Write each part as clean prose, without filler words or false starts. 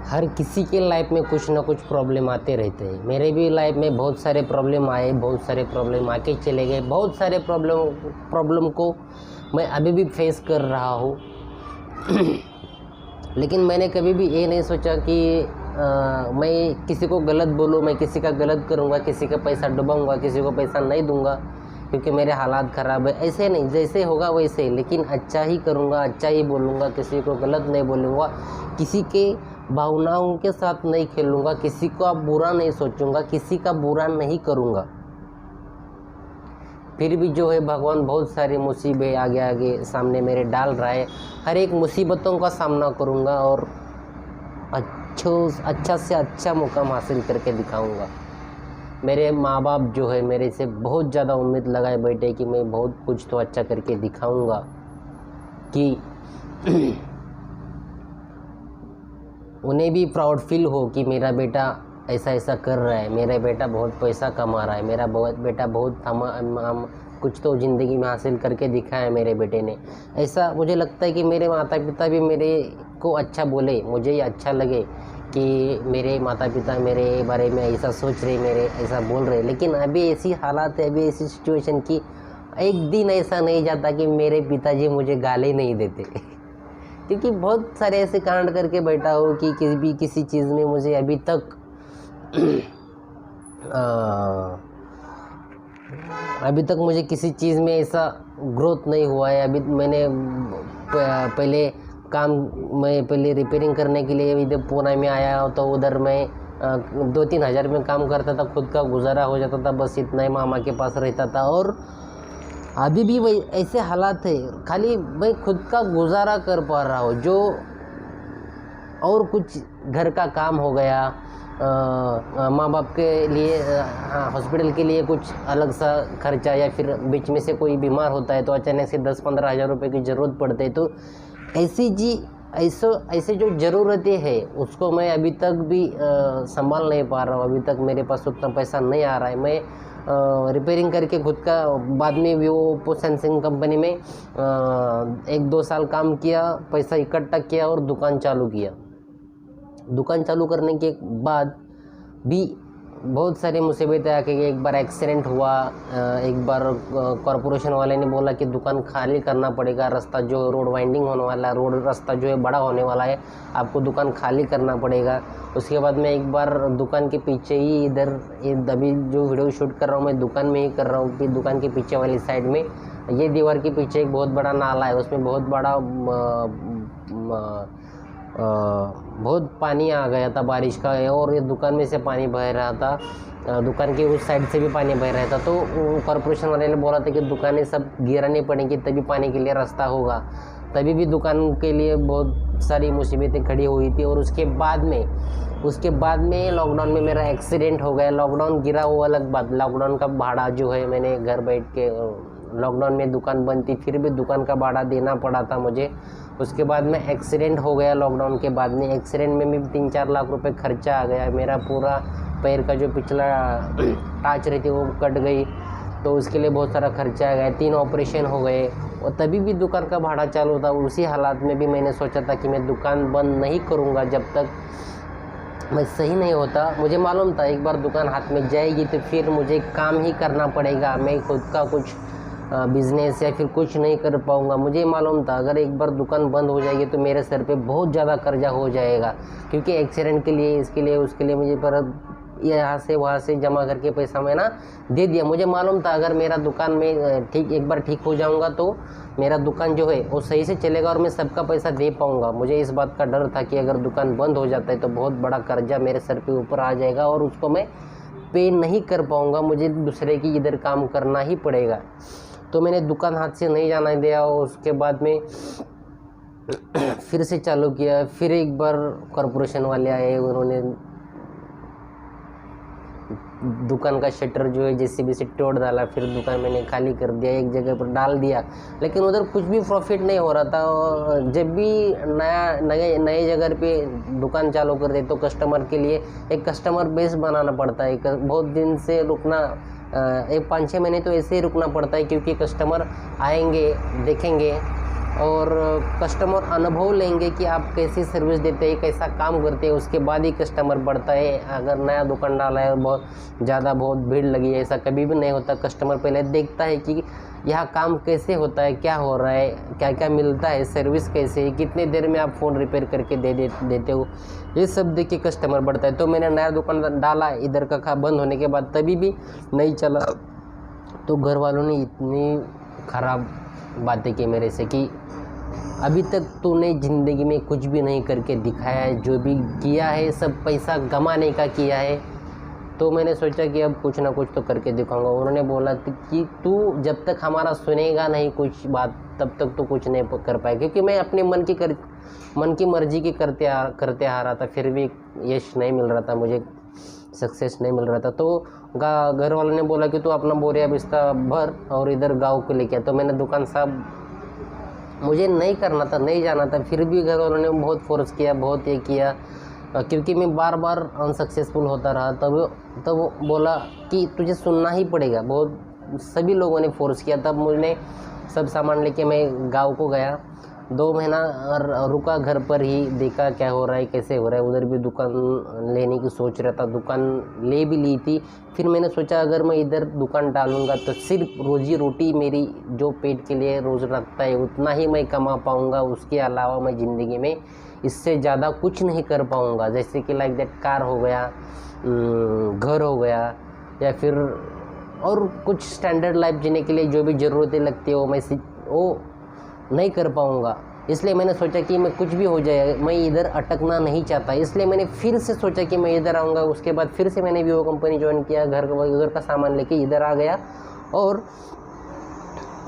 हर किसी के लाइफ में कुछ ना कुछ प्रॉब्लम आते रहते हैं। मेरे भी लाइफ में बहुत सारे प्रॉब्लम आए, बहुत सारे प्रॉब्लम आके चले गए। बहुत सारे प्रॉब्लम को मैं अभी भी फेस कर रहा हूँ। लेकिन मैंने कभी भी ये नहीं सोचा कि मैं किसी को गलत बोलूँ, मैं किसी का गलत करूँगा, किसी का पैसा डुबाऊँगा, किसी को पैसा नहीं दूँगा क्योंकि मेरे हालात ख़राब है। ऐसे नहीं, जैसे होगा वैसे ही, लेकिन अच्छा ही करूँगा, अच्छा ही बोलूँगा, किसी को गलत नहीं बोलूँगा, किसी के भावनाओं के साथ नहीं खेलूँगा, किसी को बुरा नहीं सोचूँगा, किसी का बुरा नहीं करूँगा। फिर भी जो है भगवान बहुत सारी मुसीबतें आगे आगे सामने मेरे डाल रहा है। हर एक मुसीबतों का सामना करूँगा और अच्छा से अच्छा मुकाम हासिल करके दिखाऊँगा। मेरे माँ बाप जो है मेरे से बहुत ज़्यादा उम्मीद लगाए बैठे कि मैं बहुत कुछ तो अच्छा करके दिखाऊँगा, कि उन्हें भी प्राउड फील हो कि मेरा बेटा ऐसा ऐसा कर रहा है, मेरा बेटा बहुत पैसा कमा रहा है, मेरा बेटा बहुत कुछ तो ज़िंदगी में हासिल करके दिखाया है मेरे बेटे ने। ऐसा मुझे लगता है कि मेरे माता पिता भी मेरे को अच्छा बोले, मुझे ये अच्छा लगे कि मेरे माता पिता मेरे बारे में ऐसा सोच रहे, मेरे ऐसा बोल रहे। लेकिन अभी ऐसी हालात है, अभी ऐसी सिचुएशन की एक दिन ऐसा नहीं जाता कि मेरे पिताजी मुझे गाली नहीं देते। क्योंकि बहुत सारे ऐसे कांड करके बैठा हो कि किसी चीज़ में मुझे अभी तक मुझे किसी चीज़ में ऐसा ग्रोथ नहीं हुआ है। अभी मैंने पहले रिपेयरिंग करने के लिए इधर पुणे में आया तो उधर मैं 2-3 हज़ार में काम करता था, खुद का गुजारा हो जाता था, बस इतना ही मामा के पास रहता था। और अभी भी वही ऐसे हालात है, खाली मैं खुद का गुजारा कर पा रहा हूँ। जो और कुछ घर का काम हो गया, माँ बाप के लिए हॉस्पिटल के लिए कुछ अलग सा खर्चा, या फिर बीच में से कोई बीमार होता है तो अचानक से 10-15 हज़ार रुपये की ज़रूरत पड़ती है। तो ऐसे जो ज़रूरतें हैं उसको मैं अभी तक भी संभाल नहीं पा रहा हूँ। अभी तक मेरे पास उतना पैसा नहीं आ रहा है। मैं रिपेयरिंग करके खुद का, बाद में भी वो सैमसंग कंपनी में 1-2 साल काम किया, पैसा इकट्ठा किया और दुकान चालू किया। दुकान चालू करने के बाद भी बहुत सारी मुसीबतें आके, एक बार एक्सीडेंट हुआ, एक बार कॉरपोरेशन वाले ने बोला कि दुकान खाली करना पड़ेगा, रास्ता जो रोड वाइंडिंग होने वाला है, रास्ता जो है बड़ा होने वाला है, आपको दुकान खाली करना पड़ेगा। उसके बाद मैं एक बार दुकान के पीछे ही, इधर अभी जो वीडियो शूट कर रहा हूँ मैं दुकान में ही कर रहा हूँ, कि दुकान के पीछे वाली साइड में ये दीवार के पीछे एक बहुत बड़ा नाला है, उसमें बहुत बड़ा बहुत पानी आ गया था बारिश का, और ये दुकान में से पानी बह रहा था, दुकान के उस साइड से भी पानी बह रहा था। तो कॉरपोरेशन वाले ने बोला था कि दुकानें सब गिरानी पड़ेंगी तभी पानी के लिए रास्ता होगा। तभी भी दुकान के लिए बहुत सारी मुसीबतें खड़ी हुई थी। और उसके बाद में लॉकडाउन में मेरा एक्सीडेंट हो गया। लॉकडाउन गिरा वो अलग बात, लॉकडाउन का भाड़ा जो है मैंने घर बैठ के, लॉकडाउन में दुकान बंद थी फिर भी दुकान का भाड़ा देना पड़ा था मुझे। उसके बाद में एक्सीडेंट हो गया लॉकडाउन के बाद में। एक्सीडेंट में भी 3-4 लाख रुपए खर्चा आ गया। मेरा पूरा पैर का जो पिछला टाच रहती वो कट गई, तो उसके लिए बहुत सारा खर्चा आ गया। 3 ऑपरेशन हो गए और तभी भी दुकान का भाड़ा चालू था। उसी हालात में भी मैंने सोचा था कि मैं दुकान बंद नहीं करूँगा जब तक मैं सही नहीं होता। मुझे मालूम था एक बार दुकान हाथ में जाएगी तो फिर मुझे काम ही करना पड़ेगा, मैं खुद का कुछ बिजनेस या फिर कुछ नहीं कर पाऊँगा। मुझे मालूम था अगर एक बार दुकान बंद हो जाएगी तो मेरे सर पे बहुत ज़्यादा कर्जा हो जाएगा, क्योंकि एक्सीडेंट के लिए, इसके लिए, उसके लिए मुझे पर यहाँ से वहाँ से जमा करके पैसा मैं दे दिया। मुझे मालूम था अगर मेरा दुकान में एक बार ठीक हो जाऊँगा तो मेरा दुकान जो है वो सही से चलेगा और मैं सबका पैसा दे पाऊँगा। मुझे इस बात का डर था कि अगर दुकान बंद हो जाता है तो बहुत बड़ा कर्जा मेरे सर पे ऊपर आ जाएगा और उसको मैं पे नहीं कर पाऊँगा, मुझे दूसरे की इधर काम करना ही पड़ेगा। तो मैंने दुकान हाथ से नहीं जाना दिया। और उसके बाद में फिर से चालू किया। फिर एक बार कॉरपोरेशन वाले आए, उन्होंने दुकान का शटर जो है जेसीबी से तोड़ डाला। फिर दुकान मैंने खाली कर दिया, एक जगह पर डाल दिया, लेकिन उधर कुछ भी प्रॉफिट नहीं हो रहा था। और जब भी नए जगह पे दुकान चालू कर दे तो कस्टमर के लिए एक कस्टमर बेस बनाना पड़ता है। बहुत दिन से रुकना, एक 5-6 महीने तो ऐसे ही रुकना पड़ता है, क्योंकि कस्टमर आएंगे, देखेंगे, और कस्टमर अनुभव लेंगे कि आप कैसी सर्विस देते हैं, कैसा काम करते हैं, उसके बाद ही कस्टमर बढ़ता है। अगर नया दुकान डाला है, बहुत भीड़ लगी है, ऐसा कभी भी नहीं होता। कस्टमर पहले देखता है कि यहाँ काम कैसे होता है, क्या हो रहा है, क्या क्या मिलता है, सर्विस कैसे है, कितने देर में आप फ़ोन रिपेयर करके देते हो, ये सब देख के कस्टमर बढ़ता है। तो मैंने नया दुकान डाला, इधर का बंद होने के बाद तभी भी नहीं चला, तो घर वालों ने इतनी ख़राब बातें की मेरे से कि अभी तक तूने ज़िंदगी में कुछ भी नहीं करके दिखाया है, जो भी किया है सब पैसा कमाने का किया है। तो मैंने सोचा कि अब कुछ ना कुछ तो करके दिखाऊंगा। उन्होंने बोला कि तू जब तक हमारा सुनेगा नहीं कुछ बात, तब तक तो कुछ नहीं कर पाएगा, क्योंकि मैं अपने मन की मर्जी की करते आ रहा था, फिर भी यश नहीं मिल रहा था, मुझे सक्सेस नहीं मिल रहा था। तो घर वालों ने बोला कि तू अपना बोरिया बिस्ता भर और इधर गाँव को लेके आ। तो मैंने दुकान साहब, मुझे नहीं करना था, नहीं जाना था, फिर भी घर वालों ने बहुत फोर्स किया, बहुत ये किया, क्योंकि मैं बार बार अनसक्सेसफुल होता रहा। तब बोला कि तुझे सुनना ही पड़ेगा, बहुत सभी लोगों ने फोर्स किया। तब मैंने सब सामान लेके मैं गांव को गया, 2 महीना रुका घर पर ही, देखा क्या हो रहा है, कैसे हो रहा है। उधर भी दुकान लेने की सोच रहा था, दुकान ले भी ली थी। फिर मैंने सोचा अगर मैं इधर दुकान डालूंगा तो सिर्फ रोजी रोटी मेरी जो पेट के लिए रोज़ रखता है उतना ही मैं कमा पाऊंगा, उसके अलावा मैं ज़िंदगी में इससे ज़्यादा कुछ नहीं कर पाऊंगा। जैसे कि लाइक दैट कार हो गया, घर हो गया, या फिर और कुछ स्टैंडर्ड लाइफ जीने के लिए जो भी ज़रूरतें लगती है वो नहीं कर पाऊंगा। इसलिए मैंने सोचा कि मैं कुछ भी हो जाए, मैं इधर अटकना नहीं चाहता। इसलिए मैंने फिर से सोचा कि मैं इधर आऊँगा। उसके बाद फिर से मैंने वीवो कंपनी ज्वाइन किया, उधर का सामान लेके इधर आ गया और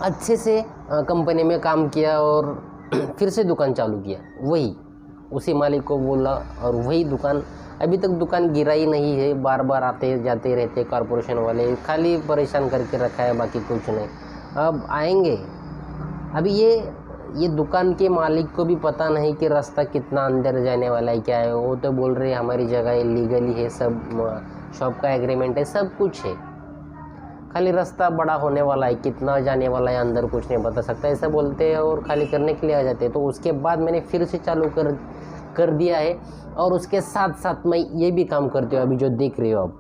अच्छे से कंपनी में काम किया और फिर से दुकान चालू किया। वही उसी मालिक को बोला और वही दुकान, अभी तक दुकान गिरा ही नहीं है। बार बार आते जाते रहते कॉरपोरेशन वाले, खाली परेशान करके रखा है, बाकी कुछ नहीं। अब आएंगे। अभी ये दुकान के मालिक को भी पता नहीं कि रास्ता कितना अंदर जाने वाला है, क्या है। वो तो बोल रहे हैं हमारी जगह लीगली है, सब शॉप का एग्रीमेंट है, सब कुछ है, खाली रास्ता बड़ा होने वाला है, कितना जाने वाला है अंदर कुछ नहीं बता सकता, ऐसा बोलते हैं और खाली करने के लिए आ जाते हैं। तो उसके बाद मैंने फिर से चालू कर दिया है। और उसके साथ साथ मैं ये भी काम करती हूँ, अभी जो देख रहे हो आप,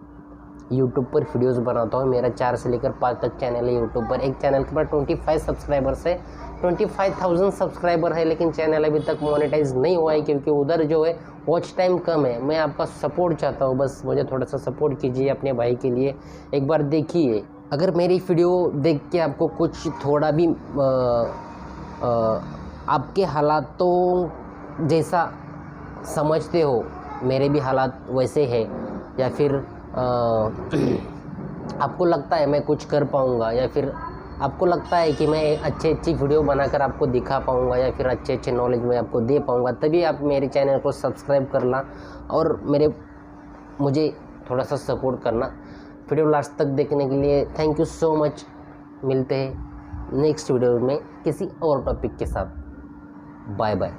यूट्यूब पर वीडियोस बनाता हूँ। मेरा 4 से लेकर 5 तक चैनल है यूट्यूब पर। एक चैनल के पर 25 सब्सक्राइबर्स है, 25,000 सब्सक्राइबर है, लेकिन चैनल अभी तक मोनेटाइज नहीं हुआ है, क्योंकि उधर जो है वॉच टाइम कम है। मैं आपका सपोर्ट चाहता हूँ, बस मुझे थोड़ा सा सपोर्ट कीजिए अपने भाई के लिए, एक बार देखिए। अगर मेरी वीडियो देख के आपको कुछ थोड़ा भी आपके हालातों जैसा समझते हो, मेरे भी हालात वैसे है, या फिर आपको लगता है मैं कुछ कर पाऊँगा, या फिर आपको लगता है कि मैं अच्छी वीडियो बनाकर आपको दिखा पाऊँगा, या फिर अच्छे नॉलेज मैं आपको दे पाऊँगा, तभी आप मेरे चैनल को सब्सक्राइब करना और मुझे थोड़ा सा सपोर्ट करना। वीडियो लास्ट तक देखने के लिए थैंक यू सो मच। मिलते हैं नेक्स्ट वीडियो में किसी और टॉपिक के साथ। Bye bye.